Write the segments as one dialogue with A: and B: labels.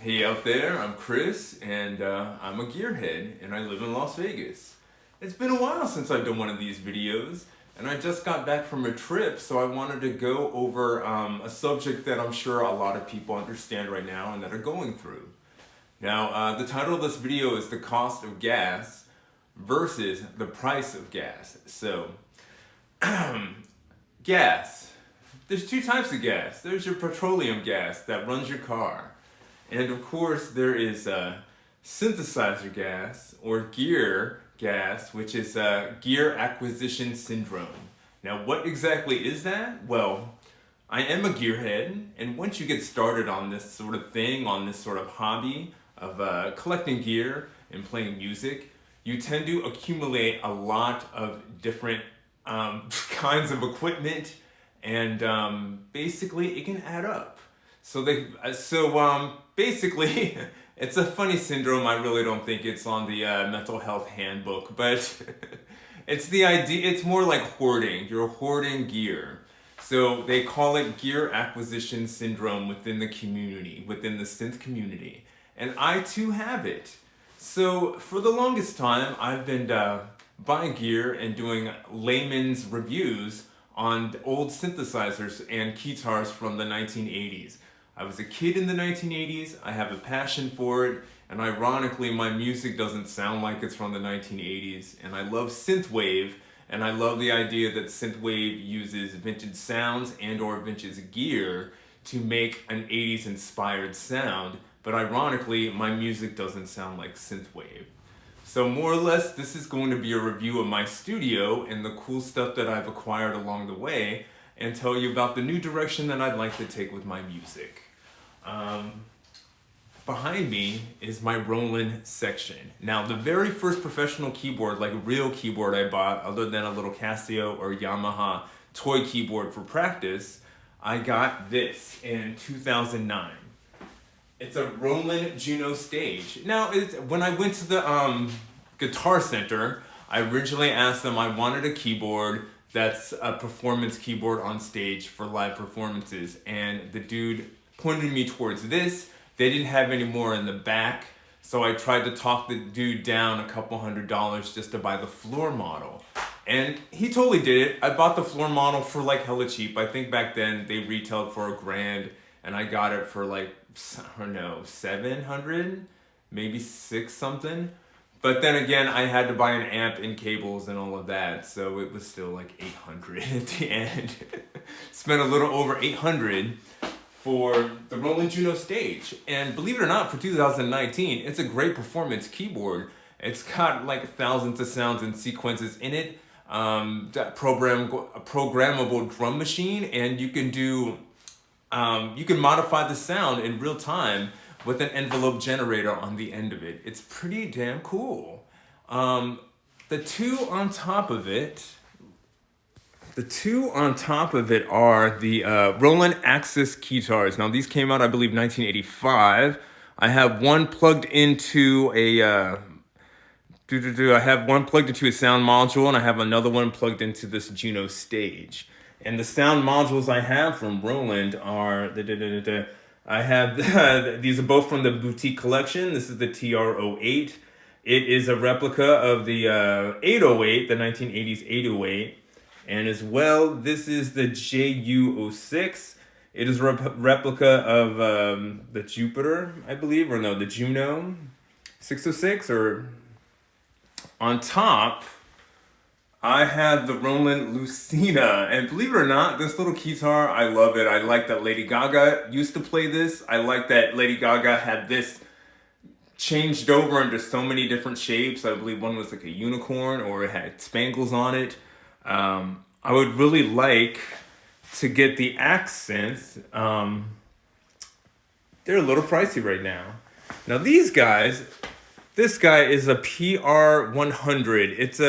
A: Hey out there, I'm Chris, and I'm a gearhead, and I live in Las Vegas. It's been a while since I've done one of these videos, and I just got back from a trip, so I wanted to go over a subject that I'm sure a lot of people understand right now and that are going through. Now, the title of this video is the cost of gas versus the price of gas. So, gas. There's two types of gas. There's your petroleum gas that runs your car. And of course, there is synthesizer gas or gear gas, which is gear acquisition syndrome. Now, what exactly is that? Well, I am a gearhead, and once you get started on this sort of thing, on this sort of hobby of collecting gear and playing music, you tend to accumulate a lot of different kinds of equipment, and basically it can add up. Basically, it's a funny syndrome. I really don't think it's on the mental health handbook, but it's the idea. It's more like hoarding. You're hoarding gear. So they call it gear acquisition syndrome within the community, within the synth community. And I too have it. So for the longest time, I've been buying gear and doing layman's reviews on old synthesizers and keytars from the 1980s. I was a kid in the 1980s, I have a passion for it, and ironically my music doesn't sound like it's from the 1980s, and I love synthwave, and I love the idea that synthwave uses vintage sounds and or vintage gear to make an 80s inspired sound, but ironically my music doesn't sound like synthwave. So more or less, this is going to be a review of my studio and the cool stuff that I've acquired along the way, and tell you about the new direction that I'd like to take with my music. Behind me is my Roland section. Now, the very first professional keyboard, like a real keyboard I bought, other than a little Casio or Yamaha toy keyboard for practice, I got this in 2009. It's a Roland Juno Stage. Now, when I went to the Guitar Center, I originally asked them, I wanted a keyboard that's a performance keyboard on stage for live performances. And the dude pointed me towards this. They didn't have any more in the back. So I tried to talk the dude down a couple $100 just to buy the floor model. And he totally did it. I bought the floor model for like hella cheap. I think back then they retailed for $1,000 and I got it for like, I don't know, 700, maybe 6 something. But then again, I had to buy an amp and cables and all of that, so it was still like 800 at the end. Spent a little over 800 for the Roland Juno Stage. And believe it or not, for 2019, it's a great performance keyboard. It's got like thousands of sounds and sequences in it. That programmable drum machine, and you can modify the sound in real time with an envelope generator on the end of it. It's pretty damn cool. The two on top of it are the Roland Axe Edge keytars. Now these came out, I believe, 1985. I have one plugged into a sound module, and I have another one plugged into this Juno Stage. And the sound modules I have from Roland are I have these are both from the Boutique collection. This is the TR-08. It is a replica of the 808, the 1980s 808. And as well, this is the JU-06. It is a replica of the Jupiter, I believe, or no, the Juno 606. Or on top, I have the Roland Lucina, and believe it or not, this little keytar, I love it. I like that Lady Gaga used to play this. I like that Lady Gaga had this changed over into so many different shapes. I believe one was like a unicorn, or it had spangles on it. I would really like to get the Accents. They're a little pricey right now. Now these guys, this guy is a PR100. It's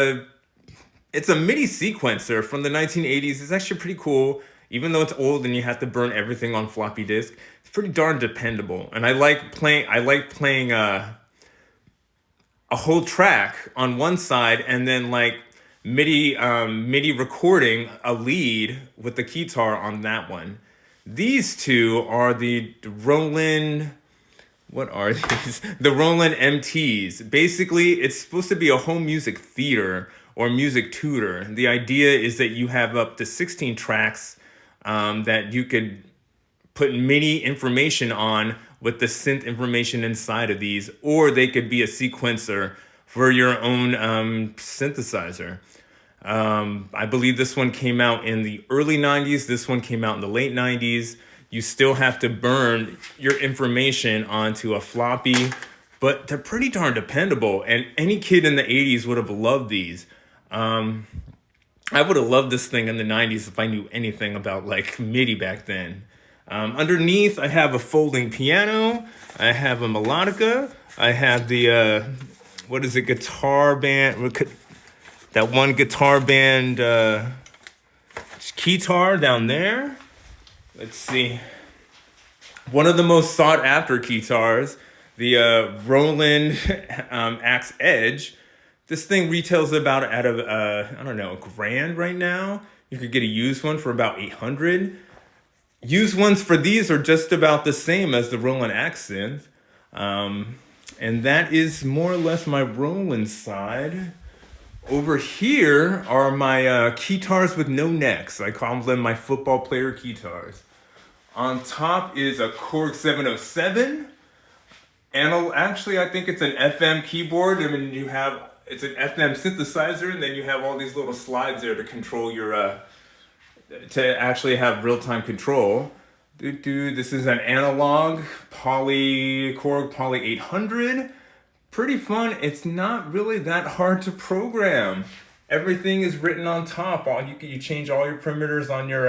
A: a MIDI sequencer from the 1980s. It's actually pretty cool. Even though it's old and you have to burn everything on floppy disk, it's pretty darn dependable. And I like playing a whole track on one side and then like MIDI recording a lead with the keytar on that one. These two are the Roland what are these? The Roland MTs. Basically, it's supposed to be a home music theater or music tutor. The idea is that you have up to 16 tracks that you could put MIDI information on with the synth information inside of these, or they could be a sequencer for your own synthesizer. I believe this one came out in the early 90s. This one came out in the late 90s. You still have to burn your information onto a floppy, but they're pretty darn dependable. And any kid in the 80s would have loved these. I would have loved this thing in the 90s if I knew anything about like MIDI back then. Underneath, I have a folding piano. I have a melodica. I have the, guitar band. That one guitar band keytar down there. Let's see. One of the most sought after keytars, the Roland Axe Edge. This thing retails about at $1,000 right now. You could get a used one for about $800. Used ones for these are just about the same as the Roland Axe synth. And that is more or less my Roland side. Over here are my keytars with no necks. I call them my football player keytars. On top is a Korg 707. And actually, I think it's an FM keyboard. I mean, it's an FM synthesizer, and then you have all these little slides there to control your, to actually have real-time control. This is an analog Korg Poly 800. Pretty fun. It's not really that hard to program. Everything is written on top. You change all your parameters on your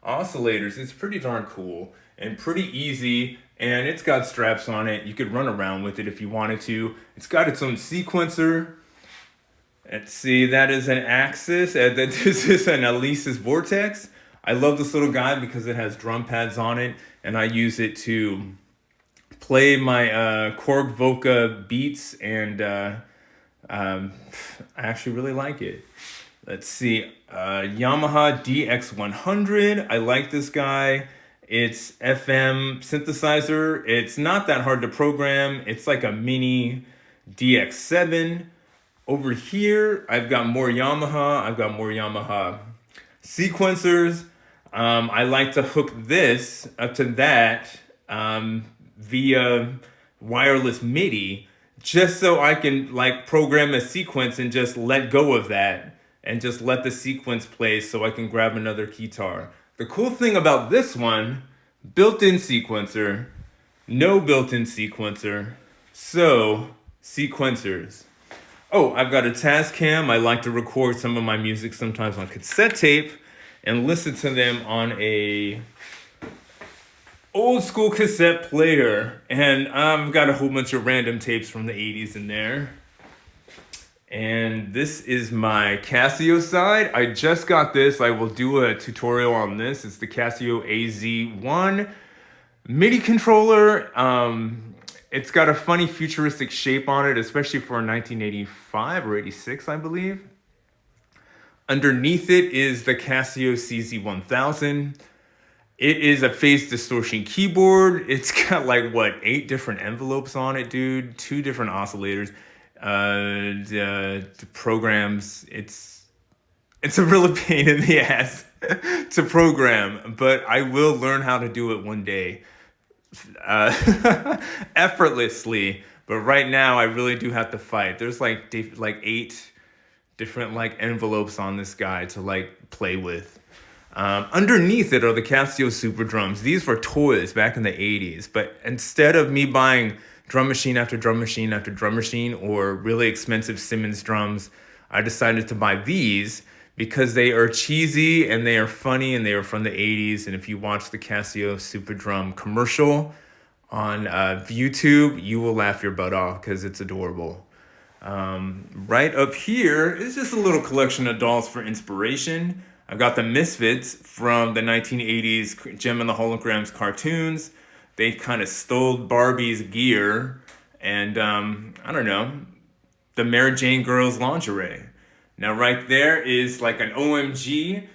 A: oscillators. It's pretty darn cool and pretty easy. And it's got straps on it. You could run around with it if you wanted to. It's got its own sequencer. Let's see, that is an Axis. This is an Alesis Vortex. I love this little guy because it has drum pads on it, and I use it to play my Korg Voca beats, and I actually really like it. Let's see, Yamaha DX100. I like this guy. It's FM synthesizer. It's not that hard to program. It's like a mini DX7. Over here, I've got more Yamaha. I've got more Yamaha sequencers. I like to hook this up to that via wireless MIDI, just so I can like program a sequence and just let go of that and just let the sequence play so I can grab another keytar. The cool thing about this one, built-in sequencer, no built-in sequencer, so sequencers. Oh, I've got a Tascam. I like to record some of my music sometimes on cassette tape and listen to them on a old school cassette player. And I've got a whole bunch of random tapes from the 80s in there. And this is my Casio side. I just got this. I will do a tutorial on this. It's the Casio AZ1 MIDI controller. It's got a funny futuristic shape on it, especially for 1985 or 86, I believe. Underneath it is the Casio CZ1000. It is a phase distortion keyboard. It's got like, 8 different envelopes on it, dude. 2 different oscillators. The programs, it's a real pain in the ass to program, but I will learn how to do it one day. Effortlessly, but right now I really do have to fight. There's like 8 different like envelopes on this guy to like play with. Underneath it are the Casio Super Drums. These were toys back in the 80s, but instead of me buying drum machine after drum machine after drum machine or really expensive Simmons drums, I decided to buy these because they are cheesy and they are funny and they are from the 80s. And if you watch the Casio Super Drum commercial on YouTube, you will laugh your butt off because it's adorable. Right up here is just a little collection of dolls for inspiration. I've got the Misfits from the 1980s Gem and the Holograms cartoons. They kind of stole Barbie's gear and, the Mary Jane girls lingerie. Now right there is like an OMG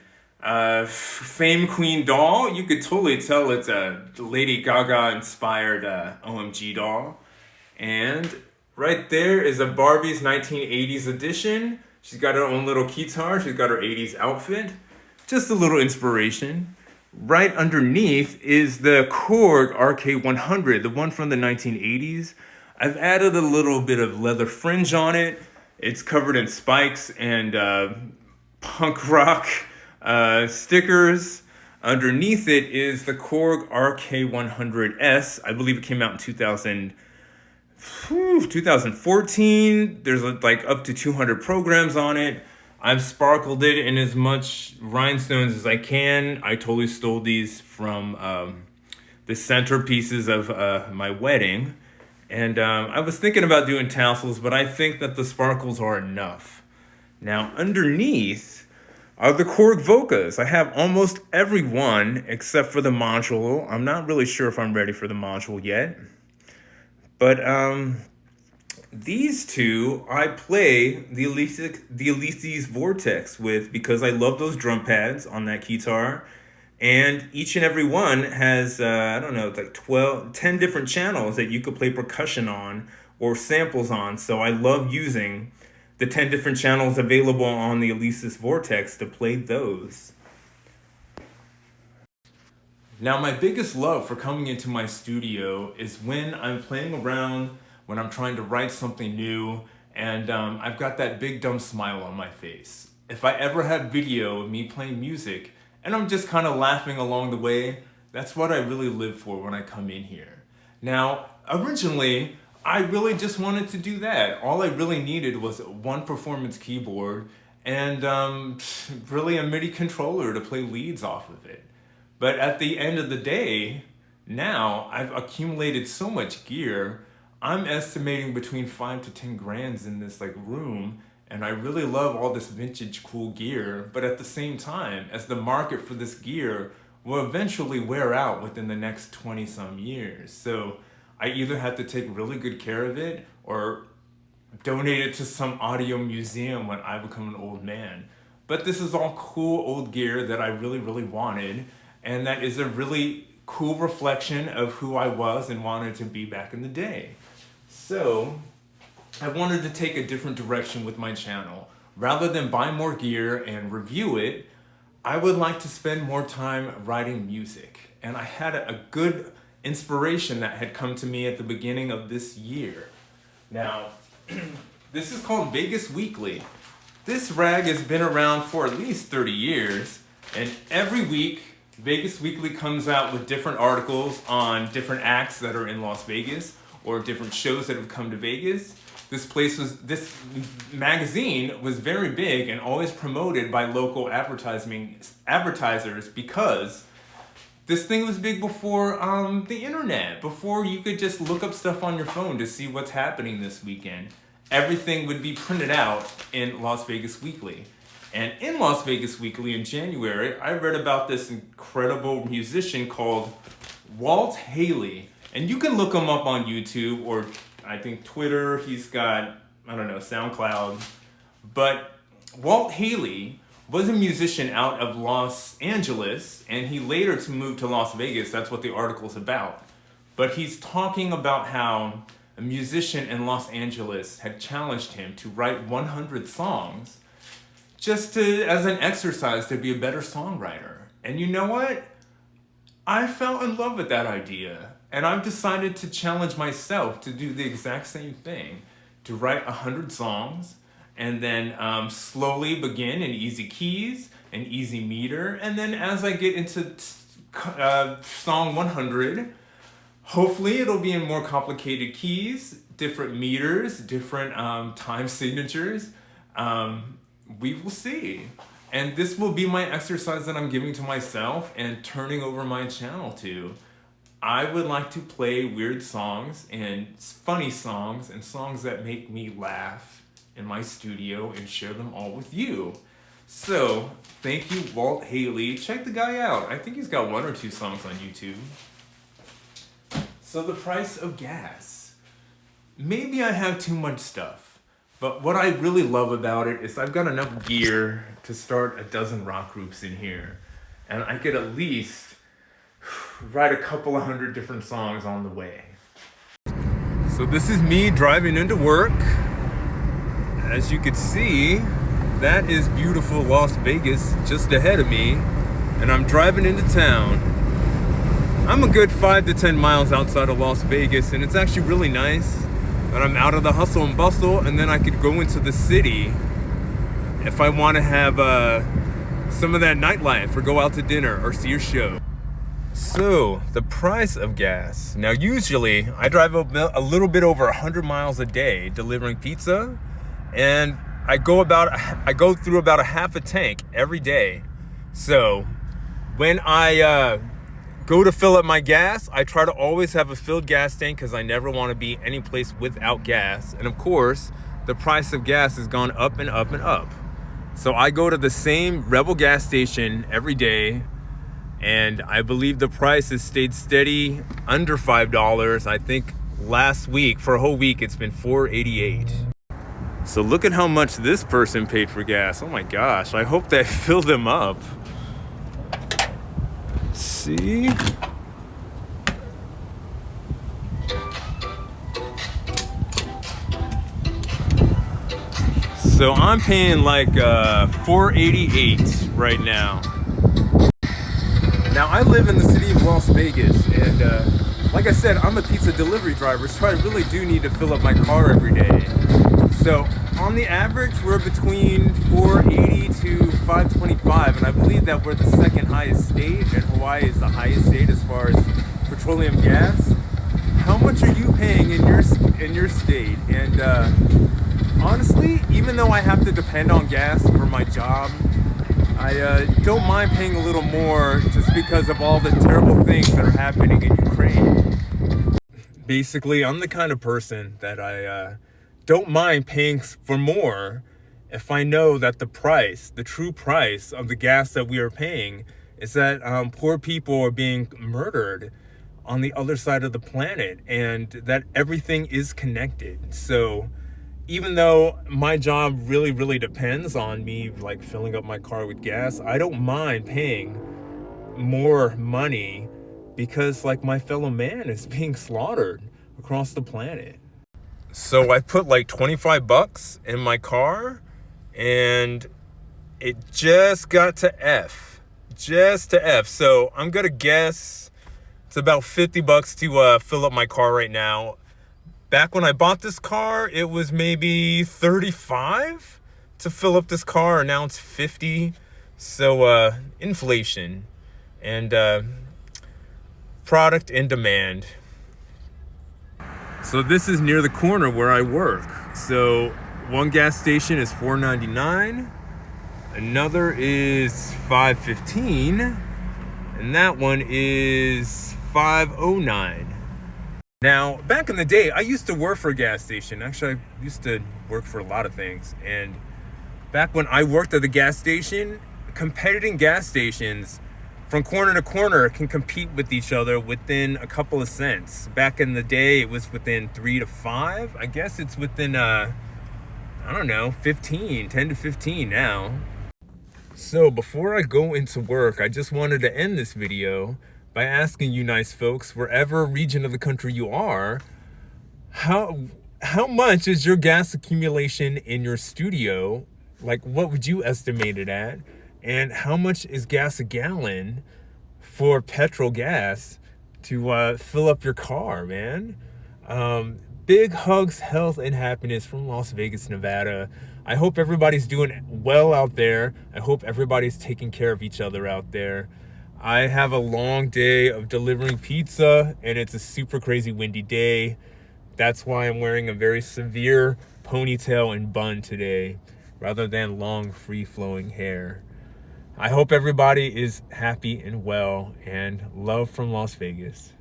A: Fame Queen doll. You could totally tell it's a Lady Gaga inspired OMG doll. And right there is a Barbie's 1980s edition. She's got her own little guitar. She's got her 80s outfit. Just a little inspiration. Right underneath is the Korg RK100, the one from the 1980s. I've added a little bit of leather fringe on it. It's covered in spikes and punk rock stickers. Underneath it is the Korg RK100S. I believe it came out in 2014. There's like up to 200 programs on it. I've sparkled it in as much rhinestones as I can. I totally stole these from the centerpieces of my wedding. And I was thinking about doing tassels, but I think that the sparkles are enough. Now, underneath are the Korg Vocas. I have almost every one except for the module. I'm not really sure if I'm ready for the module yet. But these two, I play the Alesis Vortex with because I love those drum pads on that guitar. And each and every one has, like 10 different channels that you could play percussion on or samples on. So I love using the 10 different channels available on the Alesis Vortex to play those. Now, my biggest love for coming into my studio is when I'm playing around, when I'm trying to write something new, and I've got that big dumb smile on my face. If I ever have video of me playing music and I'm just kind of laughing along the way, that's what I really live for when I come in here. Now, originally, I really just wanted to do that. All I really needed was one performance keyboard and really a MIDI controller to play leads off of it. But at the end of the day, now I've accumulated so much gear. I'm estimating between 5 to 10 grand in this room, and I really love all this vintage cool gear. But at the same time, as the market for this gear will eventually wear out within the next 20 some years. So I either have to take really good care of it or donate it to some audio museum when I become an old man. But this is all cool old gear that I really, really wanted. And that is a really cool reflection of who I was and wanted to be back in the day. So I wanted to take a different direction with my channel. Rather than buy more gear and review it, I would like to spend more time writing music. And I had a good inspiration that had come to me at the beginning of this year. Now, this is called Vegas Weekly. This rag has been around for at least 30 years, and every week Vegas Weekly comes out with different articles on different acts that are in Las Vegas or different shows that have come to Vegas. This magazine was very big and always promoted by local advertisers because this thing was big before the internet, before you could just look up stuff on your phone to see what's happening this weekend. Everything would be printed out in Las Vegas Weekly. And in Las Vegas Weekly in January, I read about this incredible musician called Walt Haley. And you can look him up on YouTube or I think Twitter. He's got, SoundCloud. But Walt Haley was a musician out of Los Angeles, and he later moved to Las Vegas. That's what the article's about. But he's talking about how a musician in Los Angeles had challenged him to write 100 songs just as an exercise to be a better songwriter. And you know what? I fell in love with that idea. And I've decided to challenge myself to do the exact same thing, to write 100 songs and then slowly begin in easy keys and easy meter. And then as I get into song 100, hopefully it'll be in more complicated keys, different meters, different time signatures. We will see. And this will be my exercise that I'm giving to myself and turning over my channel to. I would like to play weird songs and funny songs and songs that make me laugh in my studio and share them all with you. So, thank you, Walt Haley. Check the guy out. I think he's got 1 or 2 songs on YouTube. So the price of gas. Maybe I have too much stuff, But what I really love about it is I've got enough gear to start a dozen rock groups in here. And I could at least write a couple of hundred different songs on the way. So this is me driving into work. As you can see, that is beautiful Las Vegas just ahead of me. And I'm driving into town. I'm a good 5 to 10 miles outside of Las Vegas, and it's actually really nice. And I'm out of the hustle and bustle, and then I could go into the city if I want to have some of that nightlife, or go out to dinner, or see a show. So, the price of gas. Now, usually, I drive a little bit over 100 miles a day delivering pizza, and I go through about a half a tank every day. So, when I go to fill up my gas, I try to always have a filled gas tank because I never want to be any place without gas. And of course, the price of gas has gone up and up and up. So I go to the same Rebel gas station every day, and I believe the price has stayed steady under $5. I think last week, for a whole week, it's been $4.88. So look at how much this person paid for gas. Oh my gosh, I hope they filled them up. See? So I'm paying like $4.88 right now. Now I live in the city of Las Vegas, and like I said, I'm a pizza delivery driver, so I really do need to fill up my car every day. So on the average, we're between $4.80 to $5.25, and I believe that we're the second highest state, and Hawaii is the highest state as far as petroleum gas. How much are you paying in your state? And honestly, even though I have to depend on gas for my job, I don't mind paying a little more just because of all the terrible things that are happening in Ukraine. Basically, I'm the kind of person that I don't mind paying for more if I know that the true price of the gas that we are paying is that poor people are being murdered on the other side of the planet, and that everything is connected. So even though my job really, really depends on me like filling up my car with gas, I don't mind paying more money because like my fellow man is being slaughtered across the planet. So I put like 25 bucks in my car, and it just got to F. So I'm gonna guess it's about 50 bucks to fill up my car right now. Back when I bought this car, it was maybe 35 to fill up this car, and now it's 50. So inflation and product and demand. So this is near the corner where I work. So one gas station is $4.99, another is $5.15, and that one is $5.09. Now, back in the day, I used to work for a gas station. Actually, I used to work for a lot of things. And back when I worked at the gas station, competing gas stations from corner to corner can compete with each other within a couple of cents. Back in the day, it was within 3 to 5. I guess it's within, 10 to 15 now. So before I go into work, I just wanted to end this video by asking you nice folks, wherever region of the country you are, how much is your gas accumulation in your studio? Like, what would you estimate it at? And how much is gas a gallon for petrol gas to fill up your car, man? Big hugs, health, and happiness from Las Vegas, Nevada. I hope everybody's doing well out there. I hope everybody's taking care of each other out there. I have a long day of delivering pizza, and it's a super crazy windy day. That's why I'm wearing a very severe ponytail and bun today, rather than long, free-flowing hair. I hope everybody is happy and well, and love from Las Vegas.